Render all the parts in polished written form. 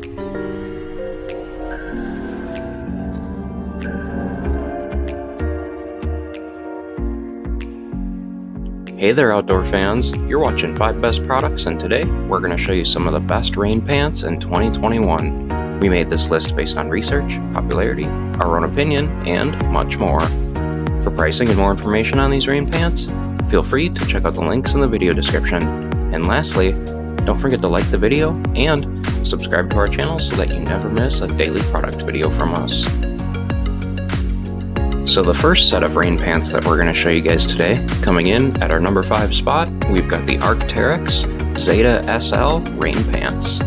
Hey there outdoor fans, you're watching 5 Best Products, and today we're going to show you some of the best rain pants in 2021. We made this list based on research, popularity, our own opinion, and much more. For pricing and more information on these rain pants, feel free to check out the links in the video description. And lastly, don't forget to like the video and subscribe to our channel so that you never miss a daily product video from us. So the first set of rain pants that we're going to show you guys today, coming in at our number 5 spot, we've got the Arcteryx Zeta SL rain pants.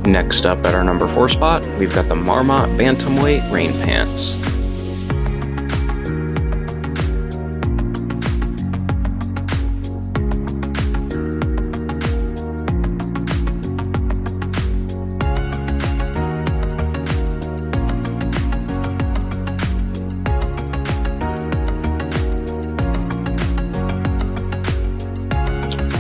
Next up at our number 4 spot, we've got the Marmot Bantamweight rain pants.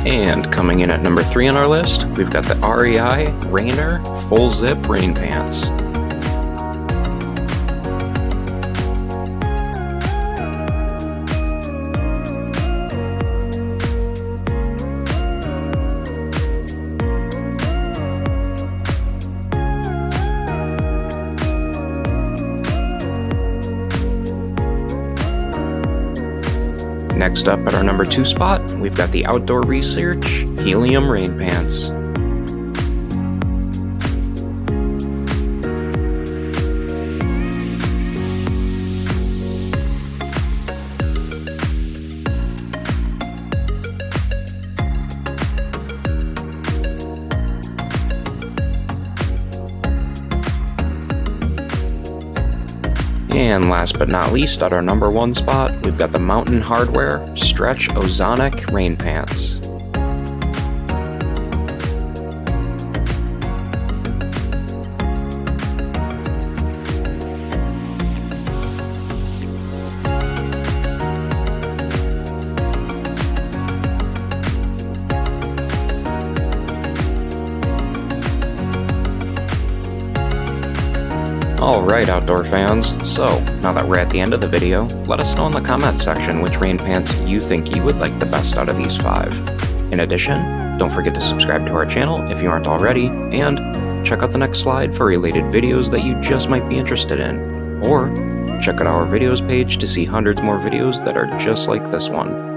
And coming in at number 3 on our list, we've got the REI Rainier Full Zip Rain Pants. Next up at our number 2 spot, we've got the Outdoor Research Helium Rain Pants. And last but not least, at our number 1 spot, we've got the Mountain Hardwear Stretch Ozonic Rain Pants. Alright outdoor fans, so now that we're at the end of the video, let us know in the comments section which rain pants you think you would like the best out of these 5. In addition, don't forget to subscribe to our channel if you aren't already, and check out the next slide for related videos that you just might be interested in. Or check out our videos page to see hundreds more videos that are just like this one.